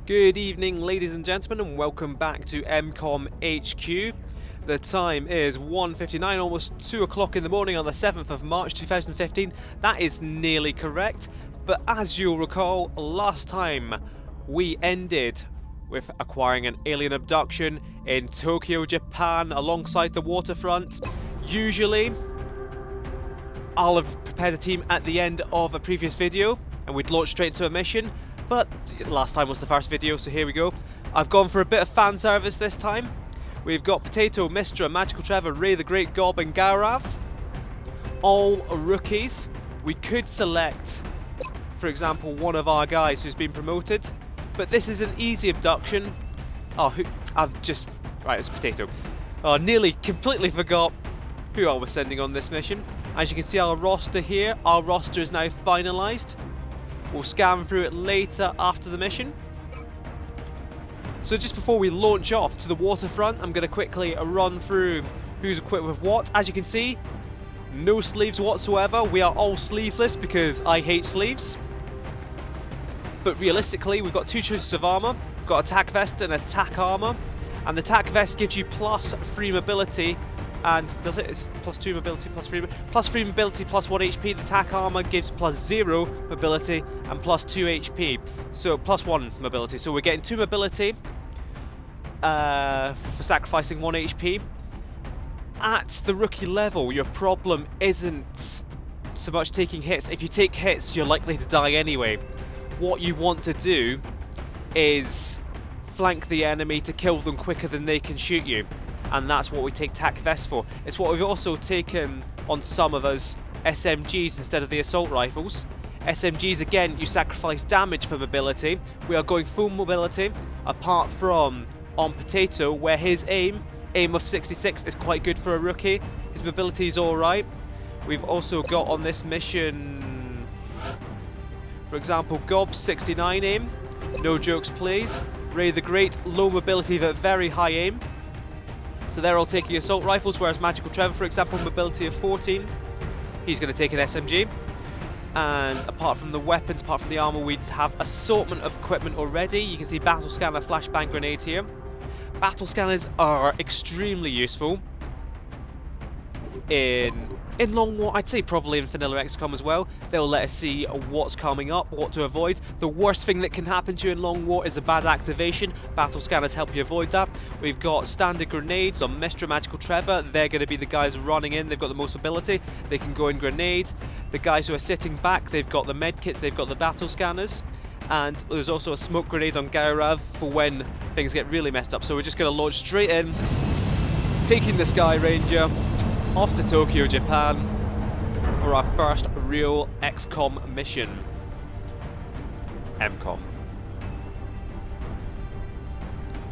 Good evening, ladies and gentlemen, and welcome back to M-Kom HQ. The time is 1:59, almost 2 o'clock in the morning on the 7th of March 2015. That is nearly correct, but as you'll recall, last time we ended with acquiring an alien abduction in Tokyo, Japan, alongside the waterfront. Usually, I'll have prepared a team at the end of a previous video, and we'd launch straight into a mission. But last time was the first video, so here we go. I've gone for a bit of fan service this time. We've got Potato, Mistra, Magical Trevor, Ray the Great, Gob and Gaurav. All rookies. We could select, for example, one of our guys who's been promoted. But this is an easy abduction. Right, it's Potato. Oh, nearly completely forgot who I was sending on this mission. As you can see, our roster here. Our roster is now finalised. We'll scan through it later after the mission. So just before we launch off to the waterfront, I'm going to quickly run through who's equipped with what. As you can see, no sleeves whatsoever. We are all sleeveless because I hate sleeves. But realistically, we've got two choices of armour. We've got attack vest and attack armour. And the attack vest gives you plus 3 mobility. And does it? It's plus 2 mobility, plus 3 mobility, plus 1 HP. The attack armor gives plus 0 mobility and plus 2 HP. So plus 1 mobility. So we're getting 2 mobility for sacrificing 1 HP. At the rookie level, your problem isn't so much taking hits. If you take hits, you're likely to die anyway. What you want to do is flank the enemy to kill them quicker than they can shoot you. And that's what we take tac vests for. It's what we've also taken on some of us SMGs instead of the assault rifles. SMGs, again, you sacrifice damage for mobility. We are going full mobility, apart from on Potato, where his aim of 66 is quite good for a rookie. His mobility is alright. We've also got on this mission, for example, Gob's 69 aim. No jokes please. Ray the Great, low mobility but very high aim. So they're all taking assault rifles, whereas Magical Trevor, for example, mobility of 14. He's going to take an SMG. And apart from the weapons, apart from the armor, we have assortment of equipment already. You can see battle scanner, flashbang grenade here. Battle scanners are extremely useful in Long War. I'd say probably in vanilla XCOM as well. They'll let us see what's coming up, what to avoid. The worst thing that can happen to you in Long War is a bad activation. Battle scanners help you avoid that. We've got standard grenades on Mistra, Magical Trevor. They're going to be the guys running in. They've got the most mobility. They can go in grenade. The guys who are sitting back, they've got the med kits, they've got the battle scanners. And there's also a smoke grenade on Gaurav for when things get really messed up. So we're just going to launch straight in, taking the Sky Ranger off to Tokyo, Japan for our first real XCOM mission. M-Kom.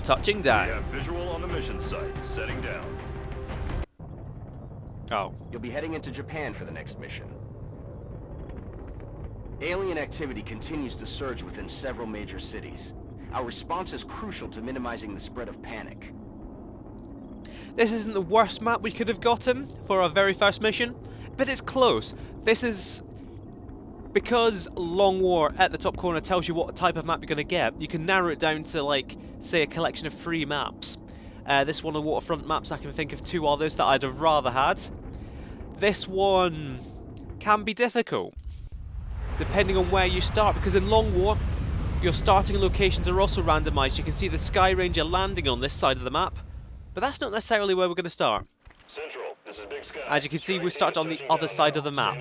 Touching down. We have visual on the mission site. Setting down. Oh. You'll be heading into Japan for the next mission. Alien activity continues to surge within several major cities. Our response is crucial to minimizing the spread of panic. This isn't the worst map we could have gotten for our very first mission, but it's close. This is because Long War at the top corner tells you what type of map you're going to get. You can narrow it down to, like, say, a collection of 3 maps. This one of the waterfront maps, I can think of 2 others that I'd have rather had. This one can be difficult, depending on where you start, because in Long War, your starting locations are also randomised. You can see the Sky Ranger landing on this side of the map. But that's not necessarily where we're going to start. Central, this is Big Sky. As you can see, we start on the other side of the map.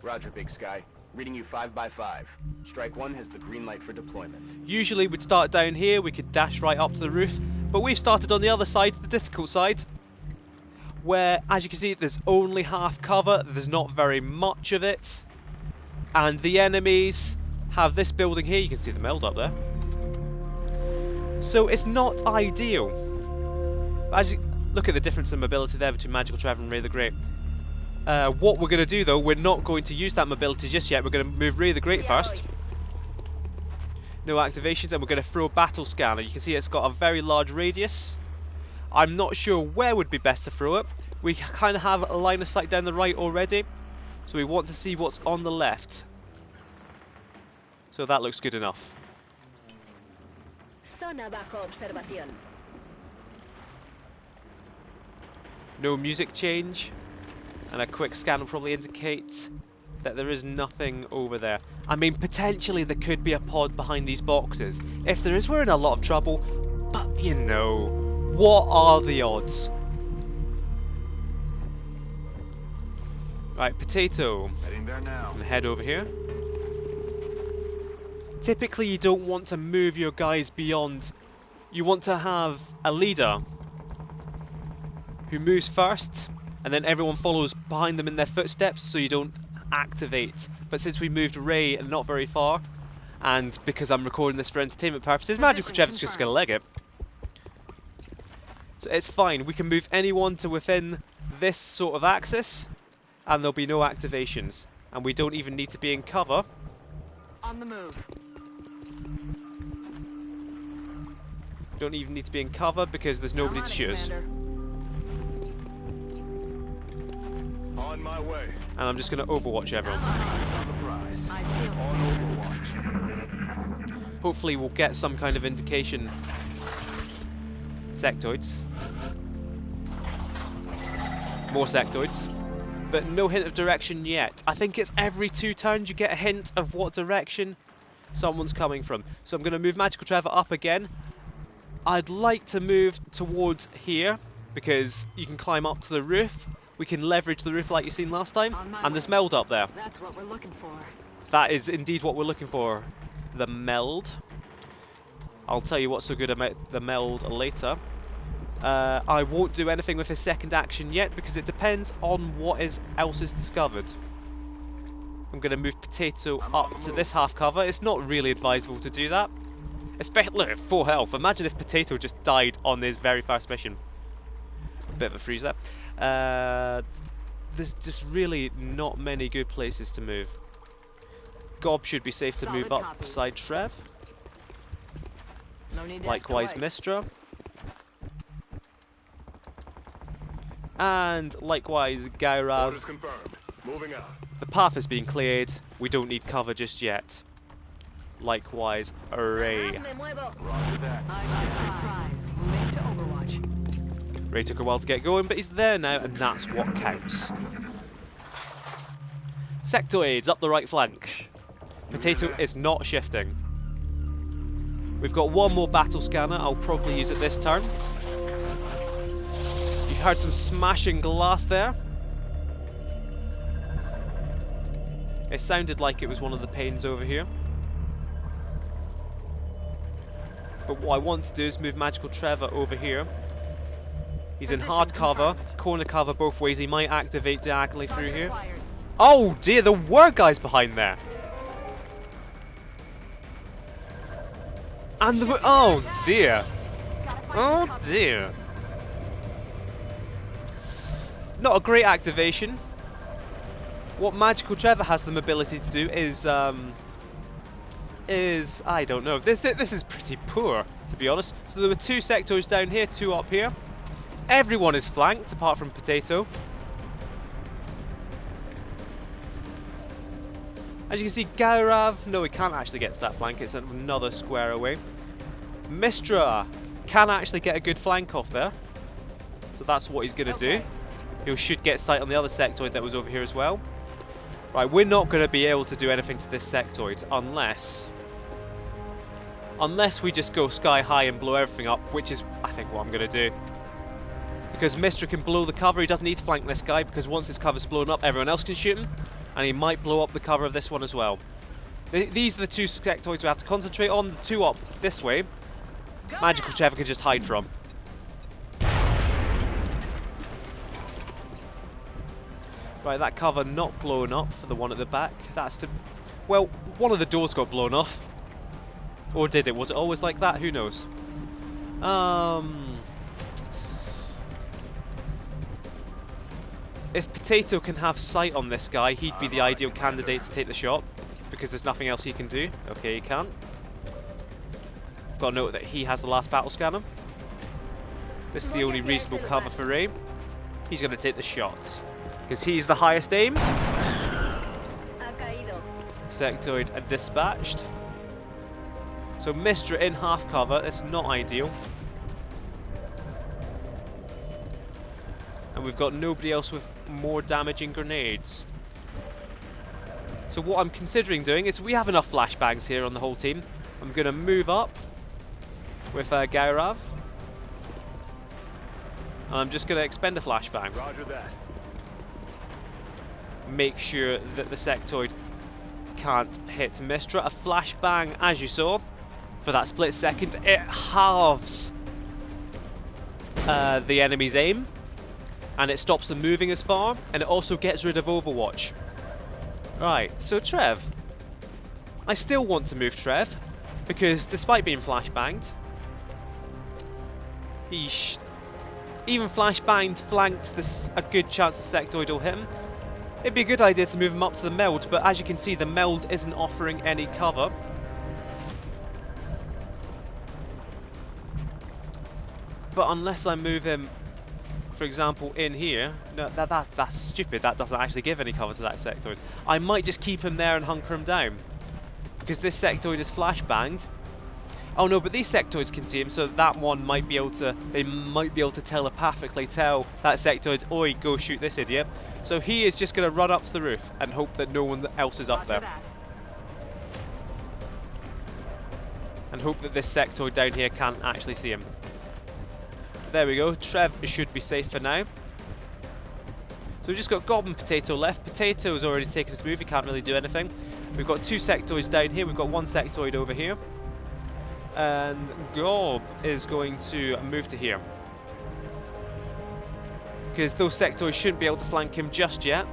Roger, Big Sky. Reading you 5 by 5. Strike 1 has the green light for deployment. Usually we'd start down here, we could dash right up to the roof, but we've started on the other side, the difficult side, where, as you can see, there's only half cover, there's not very much of it, and the enemies have this building here. You can see the meld up there. So it's not ideal. As you look at the difference in mobility there between Magical Trevor and Ray the Great. What we're going to do though, we're not going to use that mobility just yet. We're going to move Ray the Great first. No activations, and we're going to throw a battle scanner. You can see it's got a very large radius. I'm not sure where would be best to throw it. We kind of have a line of sight down the right already, so we want to see what's on the left. So that looks good enough. Zona bajo observación. No music change, and a quick scan will probably indicate that there is nothing over there. I mean, potentially there could be a pod behind these boxes. If there is, we're in a lot of trouble, but you know, what are the odds? Right, Potato. Heading there now. And head over here. Typically you don't want to move your guys beyond... You want to have a leader who moves first, and then everyone follows behind them in their footsteps so you don't activate. But since we moved Ray not very far, and because I'm recording this for entertainment purposes, Magical Trev's just going to leg it. So it's fine, we can move anyone to within this sort of axis, and there'll be no activations. And we don't even need to be in cover. On the move. Don't even need to be in cover because there's nobody to shoot us. On my way. And I'm just going to overwatch everyone. On the prize. On Overwatch. Hopefully we'll get some kind of indication. Sectoids. More sectoids. But no hint of direction yet. I think it's every 2 turns you get a hint of what direction someone's coming from. So I'm going to move Magical Trevor up again. I'd like to move towards here because you can climb up to the roof. We can leverage the roof like you seen last time. And there's meld up there. That's what we're looking for. That is indeed what we're looking for. The meld. I'll tell you what's so good about the meld later. I won't do anything with his second action yet because it depends on what else is discovered. I'm going to move Potato up to this half cover. It's not really advisable to do that. Especially, look, at 4 health. Imagine if Potato just died on his very first mission. Bit of a freeze there. There's just really not many good places to move. Gob should be safe to move up beside Trev. No need to Likewise, ask twice. Mistra. And likewise, Gairav. Orders confirmed. Moving out. The path has been cleared. We don't need cover just yet. Likewise, Ray. Me muevo. Roger that. I got prize. Moving to Overwatch. Ray took a while to get going, but he's there now, and that's what counts. Sectoids up the right flank. Potato is not shifting. We've got one more battle scanner. I'll probably use it this turn. You heard some smashing glass there. It sounded like it was one of the panes over here. But what I want to do is move Magical Trevor over here. He's in hard cover, corner cover both ways. He might activate diagonally through here. Oh dear, there were guys behind there. And the oh dear. Oh dear. Not a great activation. What Magical Trevor has the ability to do is I don't know. This is pretty poor, to be honest. So there were 2 sectors down here, 2 up here. Everyone is flanked apart from Potato. As you can see, Gairav, no, he can't actually get to that flank. It's another square away. Mistra can actually get a good flank off there. So that's what he's going to do. He should get sight on the other sectoid that was over here as well. Right, we're not going to be able to do anything to this sectoid unless we just go sky high and blow everything up, which is, I think, what I'm going to do. Because Mistra can blow the cover, he doesn't need to flank this guy, because once his cover's blown up, everyone else can shoot him, and he might blow up the cover of this one as well. These are the 2 sectoids we have to concentrate on. The 2 up this way, Magical Trevor can just hide from. Right, that cover not blown up for the one at the back. That's to... Well, one of the doors got blown off. Or did it? Was it always like that? Who knows? If Potato can have sight on this guy, he'd be the ideal candidate to take the shot. Because there's nothing else he can do. Okay, he can't. I've got to note that he has the last battle scanner. This is the only reasonable cover for Ray. He's going to take the shots. Because he's the highest aim. Sectoid dispatched. So Mistra in half cover, it's not ideal. And we've got nobody else with more damaging grenades. So what I'm considering doing is, we have enough flashbangs here on the whole team. I'm going to move up with Gaurav. And I'm just going to expend a flashbang. Roger that. Make sure that the sectoid can't hit Mistra. A flashbang, as you saw, for that split second, it halves the enemy's aim. And it stops them moving as far. And it also gets rid of Overwatch. Right, so Trev. I still want to move Trev, because despite being flashbanged, even flashbanged flanked a good chance the sectoid will hit him. It'd be a good idea to move him up to the meld, but as you can see, the meld isn't offering any cover. But unless I move him, for example, in here, no, that's stupid. That doesn't actually give any cover to that sectoid. I might just keep him there and hunker him down, because this sectoid is flashbanged. Oh no, but these sectoids can see him, so that one might be able to. They might be able to telepathically tell that sectoid, "Oi, go shoot this idiot." So he is just going to run up to the roof and hope that no one else is up there, and hope that this sectoid down here can't actually see him. There we go. Trev should be safe for now. So we've just got Gob and Potato left. Potato's already taken his move. He can't really do anything. We've got two sectoids down here. We've got one sectoid over here. And Gob is going to move to here, because those sectoids shouldn't be able to flank him just yet.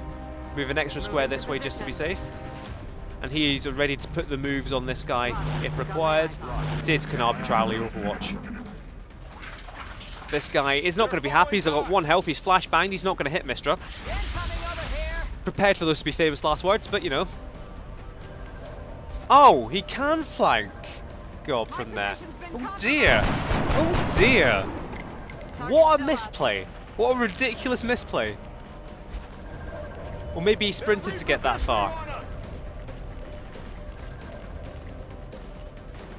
Move an extra square this way just to be safe. And he's ready to put the moves on this guy if required. Did can arbitrarily Overwatch. This guy is not going to be happy. He's got 1 health. He's flashbanged. He's not going to hit Mistra. Prepared for those to be famous last words, but you know. Oh, he can flank Gob from there. Oh dear. Oh dear. What a misplay. What a ridiculous misplay. Or maybe he sprinted to get that far.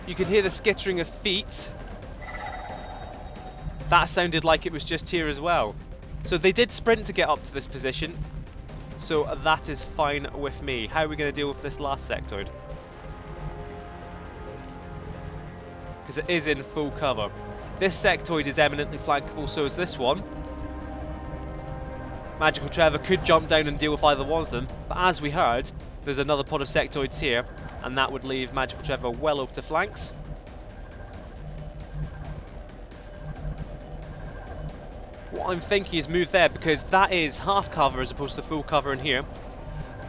You can hear the skittering of feet. That sounded like it was just here as well. So they did sprint to get up to this position. So that is fine with me. How are we going to deal with this last sectoid? Because it is in full cover. This sectoid is eminently flankable, so is this one. Magical Trevor could jump down and deal with either one of them, but as we heard, there's another pod of sectoids here, and that would leave Magical Trevor well up to flanks. What I'm thinking is move there, because that is half cover as opposed to full cover in here.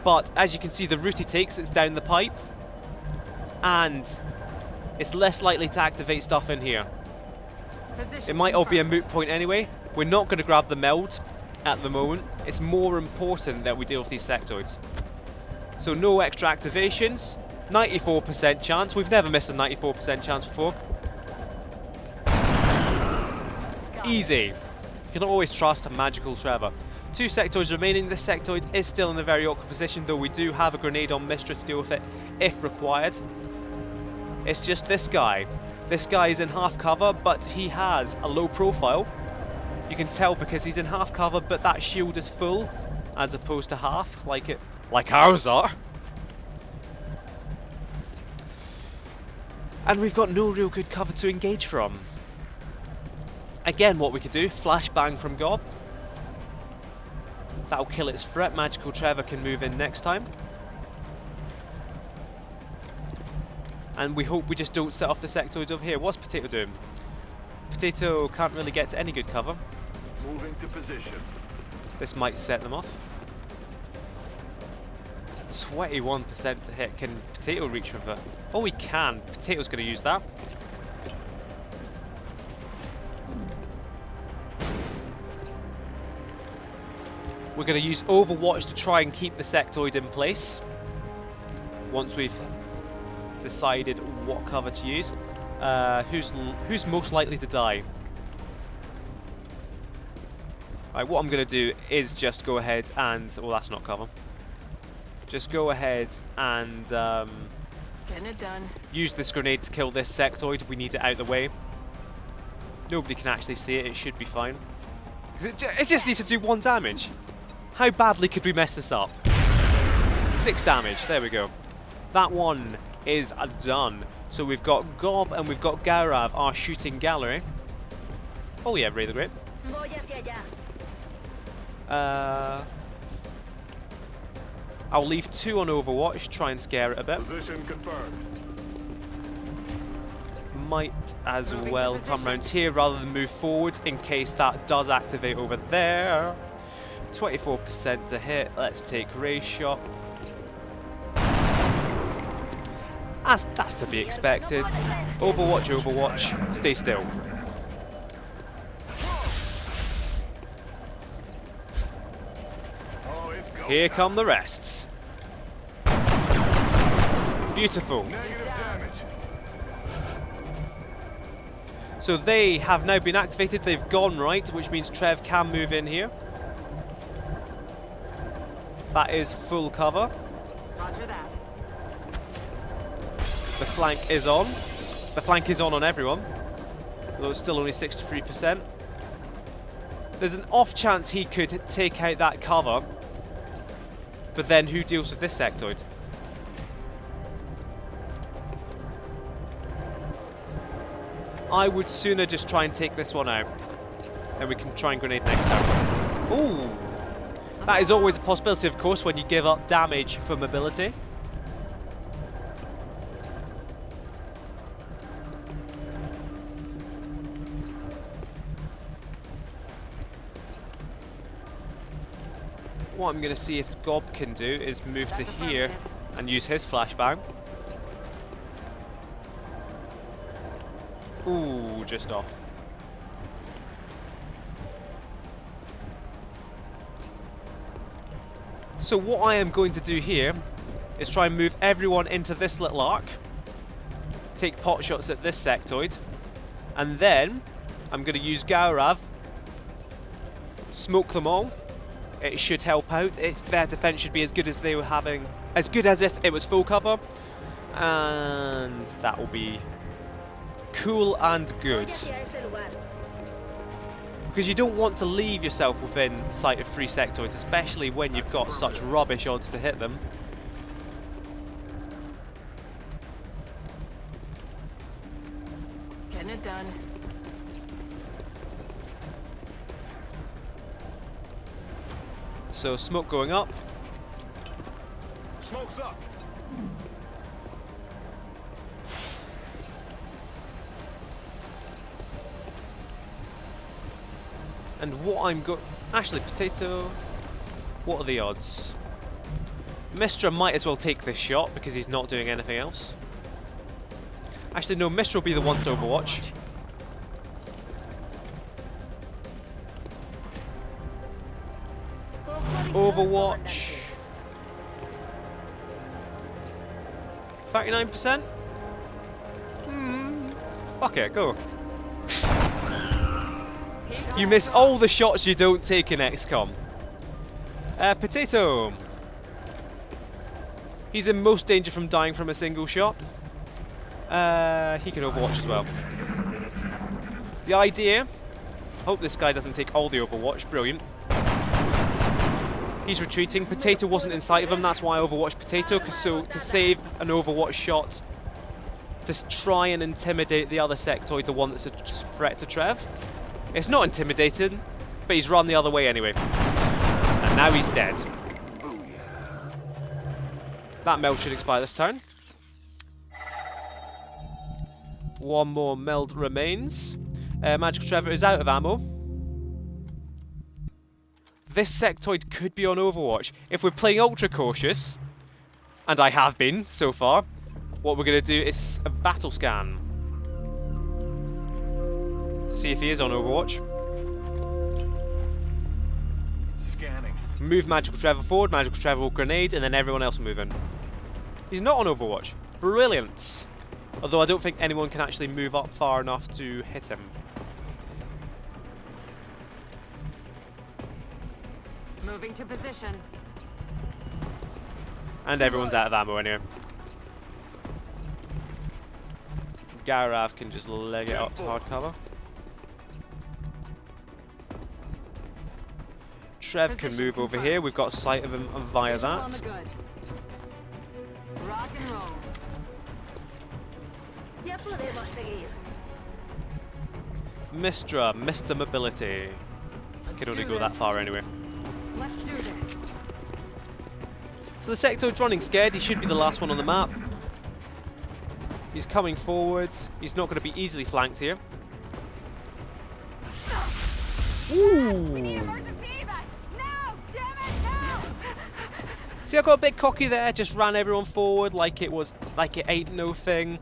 But as you can see, the route he takes, it's down the pipe, and it's less likely to activate stuff in here. It might all be a moot point anyway. We're not going to grab the meld at the moment. It's more important that we deal with these sectoids. So no extra activations. 94% chance. We've never missed a 94% chance before. Easy. You can always trust a Magical Trevor. 2 sectoids remaining. This sectoid is still in a very awkward position, though we do have a grenade on Mistra to deal with it if required. It's just this guy. This guy is in half cover, but he has a low profile. You can tell because he's in half cover, but that shield is full as opposed to half, like ours are. And we've got no real good cover to engage from. Again, what we could do, flashbang from Gob. That'll kill its threat. Magical Trevor can move in next time. And we hope we just don't set off the sectoids over here. What's Potato doing? Potato can't really get to any good cover. Moving to position. This might set them off. 21% to hit. Can Potato reach with it? Oh, he can. Potato's going to use that. We're going to use Overwatch to try and keep the sectoid in place. Once we've decided what cover to use. Who's most likely to die? Right, what I'm going to do is just go ahead and... well, that's not cover. Just go ahead and Getting it done. Use this grenade to kill this sectoid. We need it out of the way. Nobody can actually see it. It should be fine. 'Cause it just needs to do 1 damage. How badly could we mess this up? 6 damage. There we go. That one is done. So we've got Gob and we've got Gaurav, our shooting gallery. Oh yeah, really great. I'll leave 2 on Overwatch, try and scare it a bit. Position confirmed. Might as well come round here rather than move forward in case that does activate over there. 24% to hit. Let's take ray shot. That's to be expected. Overwatch, Overwatch. Stay still. Oh, it's go Here time. come the rests. Beautiful. Negative damage. So they have now been activated. They've gone right, which means Trev can move in here. That is full cover. Roger that. The flank is on. The flank is on everyone. Although it's still only 63%. There's an off chance he could take out that cover. But then who deals with this sectoid? I would sooner just try and take this one out. Then we can try and grenade next time. Ooh! That is always a possibility, of course, when you give up damage for mobility. What I'm going to see if Gob can do is move to here and use his flashbang. Ooh, just off. So what I am going to do here is try and move everyone into this little arc, take pot shots at this sectoid, and then I'm going to use Gaurav, smoke them all. It should help out. Their defense should be as good as they were having, as good as if it was full cover, and that will be cool and good. Because you don't want to leave yourself within sight of 3 sectoids, especially when you've got such rubbish odds to hit them. Getting it done. So smoke going up. Smoke's up. And what I'm actually, Potato, what are the odds? Mistra might as well take this shot because he's not doing anything else. Actually, no, Mistra will be the one to Overwatch. Overwatch. 39%? Fuck it, go. You miss all the shots you don't take in XCOM. Potato. He's in most danger from dying from a single shot. He can Overwatch as well. The idea, hope this guy doesn't take all the Overwatch, brilliant. He's retreating. Potato wasn't in sight of him, that's why I Overwatched Potato, so to save an Overwatch shot, to try and intimidate the other sectoid, the one that's a threat to Trev. It's not intimidating, but he's run the other way anyway. And now he's dead. That meld should expire this turn. One more meld remains. Magical Trevor is out of ammo. This sectoid could be on Overwatch. If we're playing ultra cautious, and I have been so far, what we're going to do is a battle scan. To see if he is on Overwatch. Scanning. Move Magical Trevor forward, Magical Trevor will grenade, and then everyone else will move in. He's not on Overwatch. Brilliant. Although I don't think anyone can actually move up far enough to hit him. Moving to position. And everyone's out of ammo anyway. Garav can just leg it up to hard cover. Trev can move over here. We've got sight of him via Visual on the that. goods. Rock and roll. Ya podemos seguir. Mr. Mobility. Can only go that far anyway. Let's do this. So the Sectoid's running scared. He should be the last one on the map. He's coming forwards. He's not going to be easily flanked here. Ooh. See, I got a bit cocky there. Just ran everyone forward like it ain't no thing.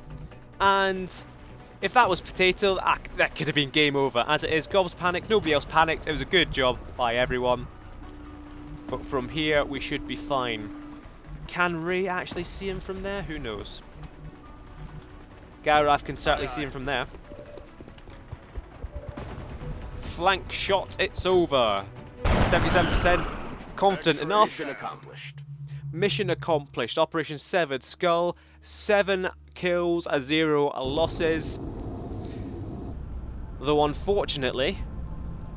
And if that was Potato, that could have been game over. As it is, Gob's panicked. Nobody else panicked. It was a good job by everyone. But from here, we should be fine. Can Ray actually see him from there? Who knows? Garav can certainly see him from there. Flank shot, it's over. 77%, confident enough. Mission accomplished. Mission accomplished. Operation Severed Skull. 7 kills, 0 losses. Though unfortunately,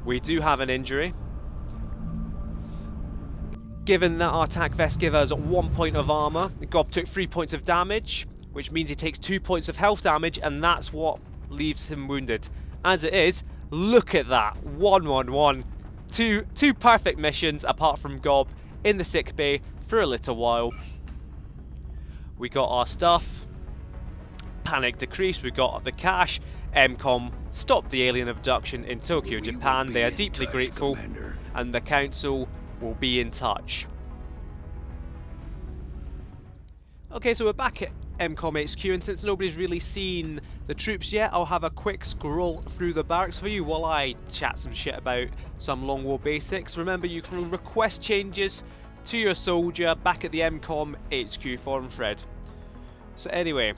we do have an injury. Given that our attack vest gives us 1 point of armor, Gob took 3 points of damage, which means he takes 2 points of health damage, and that's what leaves him wounded. As it is, look at that. 1-1-1. Two perfect missions apart from Gob in the sick bay for a little while. We got our stuff. Panic decreased. We got the cash. M-Kom stopped the alien abduction in Tokyo, Japan. They are deeply grateful, and the council will be in touch. Okay, so we're back at M-Kom HQ, and since nobody's really seen the troops yet, I'll have a quick scroll through the barracks for you while I chat some shit about some Long War basics. Remember, you can request changes to your soldier back at the M-Kom HQ forum thread. So anyway,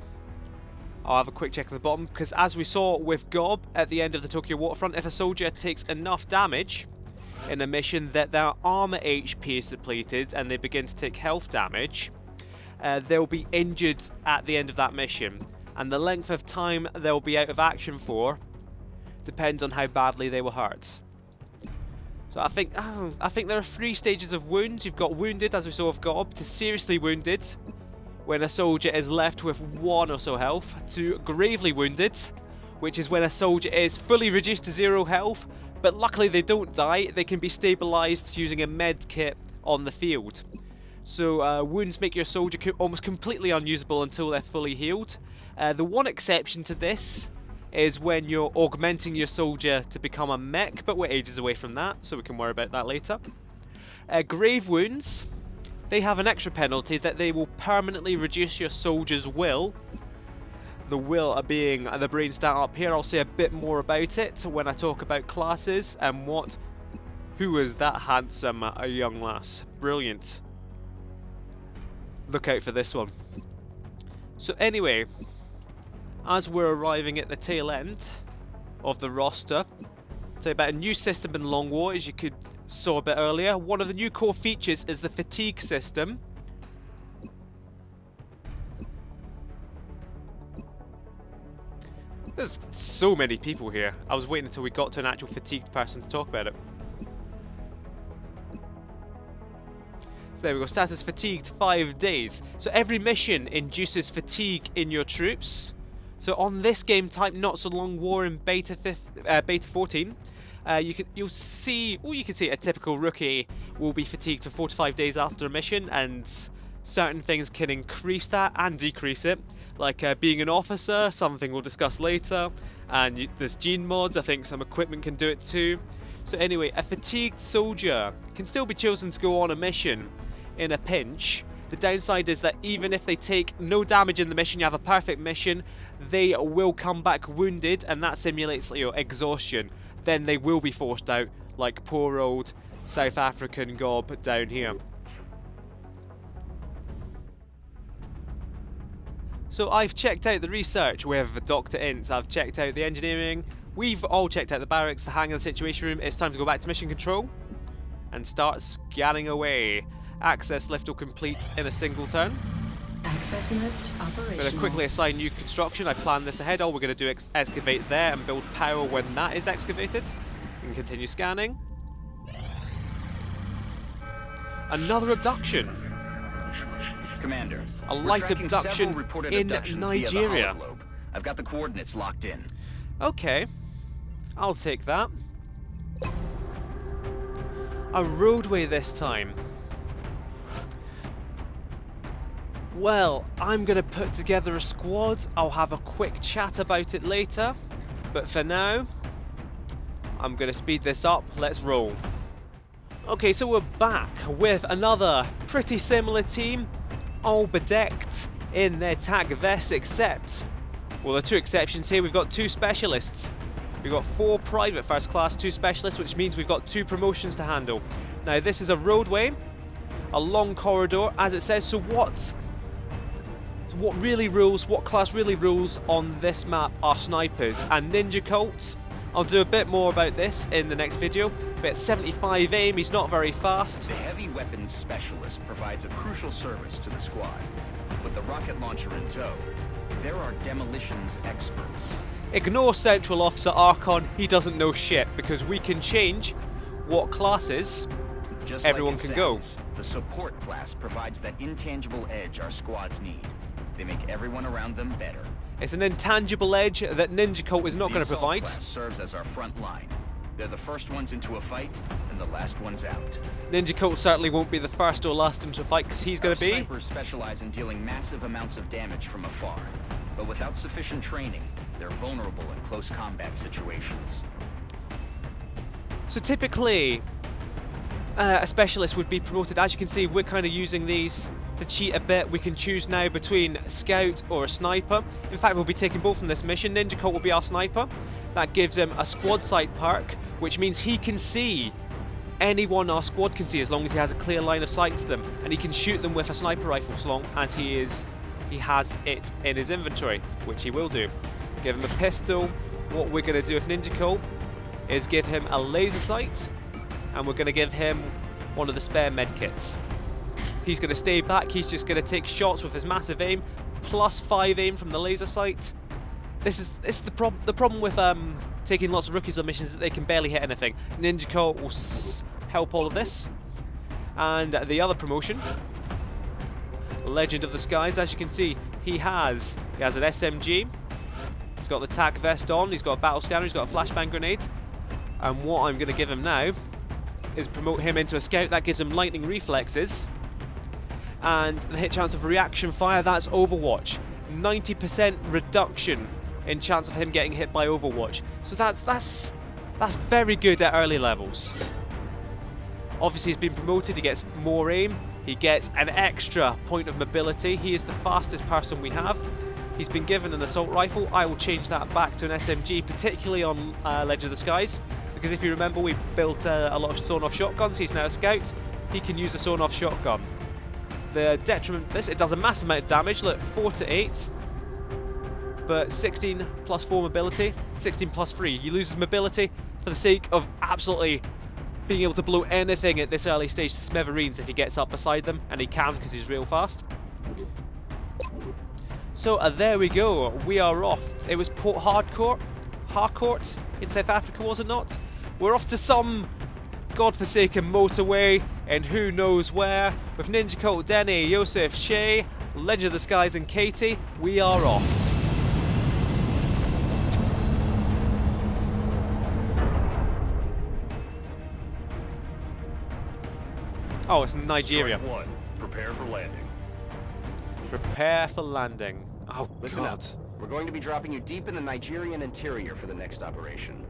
I'll have a quick check at the bottom, because as we saw with Gob at the end of the Tokyo waterfront, if a soldier takes enough damage in a mission that their armor HP is depleted and they begin to take health damage, they'll be injured at the end of that mission, and the length of time they'll be out of action for depends on how badly they were hurt. So I think there are 3 stages of wounds. You've got wounded, as we saw with Gob, to seriously wounded, when a soldier is left with 1 or so health, to gravely wounded, which is when a soldier is fully reduced to 0 health, but luckily they don't die. They can be stabilized using a med kit on the field. So wounds make your soldier almost completely unusable until they're fully healed. The one exception to this is when you're augmenting your soldier to become a mech, but we're ages away from that, so we can worry about that later. Grave wounds, they have an extra penalty that they will permanently reduce your soldier's will. The will being the brain stat up here. I'll say a bit more about it when I talk about classes and what... Who is that handsome young lass? Brilliant. Look out for this one. So anyway, as we're arriving at the tail end of the roster, I'll tell you about a new system in Long War, as you saw a bit earlier. One of the new core features is the fatigue system. There's so many people here. I was waiting until we got to an actual fatigued person to talk about it. There we go, status fatigued 5 days. So every mission induces fatigue in your troops. So on this game type, not so long war in beta 14, you can see a typical rookie will be fatigued for 4 to 5 days after a mission, and certain things can increase that and decrease it. Like being an officer, something we'll discuss later, and there's gene mods. I think some equipment can do it too. So anyway, a fatigued soldier can still be chosen to go on a mission in a pinch. The downside is that even if they take no damage in the mission, you have a perfect mission, they will come back wounded, and that simulates your exhaustion. Then they will be forced out, like poor old South African Gob down here. So I've checked out the research with Dr. Ince, I've checked out the engineering, we've all checked out the barracks, the hangar, the situation room. It's time to go back to mission control and start scanning away. Access lift will complete in a single turn. Access lift I'm operational. going to quickly assign new construction. I planned this ahead. All we're going to do is excavate there and build power when that is excavated. We can continue scanning. Another abduction. Commander, A we're light tracking abduction several reported in abductions Nigeria. Via the hologlobe. I've got the coordinates locked in. Okay, I'll take that. A roadway this time. Well, I'm going to put together a squad. I'll have a quick chat about it later. But for now, I'm going to speed this up. Let's roll. Okay, so we're back with another pretty similar team, all bedecked in their tac vests, except, well, there are two exceptions here. We've got two specialists. We've got 4 private first class, 2 specialists, which means we've got 2 promotions to handle. Now, this is a roadway, a long corridor, as it says. So what really rules, what class really rules on this map are snipers and ninja cults. I'll do a bit more about this in the next video. But at 75 aim, he's not very fast. The heavy weapons specialist provides a crucial service to the squad. With the rocket launcher in tow, there are demolitions experts. Ignore Central Officer Archon, he doesn't know shit, because we can change what classes Just everyone like it can go. sounds, the support class provides that intangible edge our squads need. They make everyone around them better. It's an intangible edge that Ninja Cult is not The going to assault provide. class serves as our front line. They're the first ones into a fight and the last ones out. Ninja Cult certainly won't be the first or last into a fight, because he's going to be... Snipers specialize in dealing massive amounts of damage from afar. But without sufficient training, they're vulnerable in close combat situations. So typically, a specialist would be promoted. As you can see, we're kind of using these to cheat a bit. We can choose now between a scout or a sniper. In fact, we'll be taking both from this mission. Ninja Cult will be our sniper. That gives him a squad sight perk, which means he can see anyone our squad can see as long as he has a clear line of sight to them, and he can shoot them with a sniper rifle so long as he has it in his inventory, which he will do. Give him a pistol. What we're going to do with Ninja Cult is give him a laser sight, and we're going to give him one of the spare med kits. He's going to stay back. He's just going to take shots with his massive aim, plus 5 aim from the laser sight. This is the problem with taking lots of rookies on missions, that they can barely hit anything. Ninja Cult will help all of this. And the other promotion, Legend of the Skies, as you can see, he has an SMG. He's got the tac vest on. He's got a battle scanner. He's got a flashbang grenade. And what I'm going to give him now is promote him into a scout. That gives him lightning reflexes. And the hit chance of reaction fire, that's Overwatch. 90% reduction in chance of him getting hit by Overwatch. So that's very good at early levels. Obviously he's been promoted, he gets more aim, he gets an extra point of mobility. He is the fastest person we have. He's been given an assault rifle. I will change that back to an SMG, particularly on Legend of the Skies, because if you remember, we built a lot of sawn-off shotguns. He's now a scout. He can use a sawn-off shotgun. The detriment of this, it does a massive amount of damage. Look, 4 to 8, but 16 plus 4 mobility, 16 plus 3. You lose his mobility for the sake of absolutely being able to blow anything at this early stage to smithereens if he gets up beside them, and he can because he's real fast. So there we go, we are off. It was Port Harcourt in South Africa, was it not? We're off to some godforsaken motorway and who knows where. With Ninja Cult, Denny, Yosef, Shay, Legend of the Skies and Katie, we are off. Oh, it's Nigeria. Strike 1. Prepare for landing. Prepare for landing. Oh, Listen God. up. We're going to be dropping you deep in the Nigerian interior for the next operation.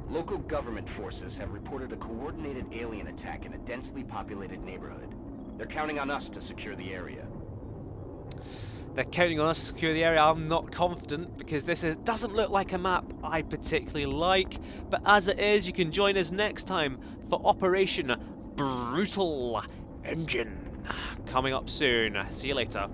Local government forces have reported a coordinated alien attack in a densely populated neighborhood. They're counting on us to secure the area. They're counting on us to secure the area. I'm not confident because this doesn't look like a map I particularly like. But as it is, you can join us next time for Operation Brutal Engine. Coming up soon. See you later.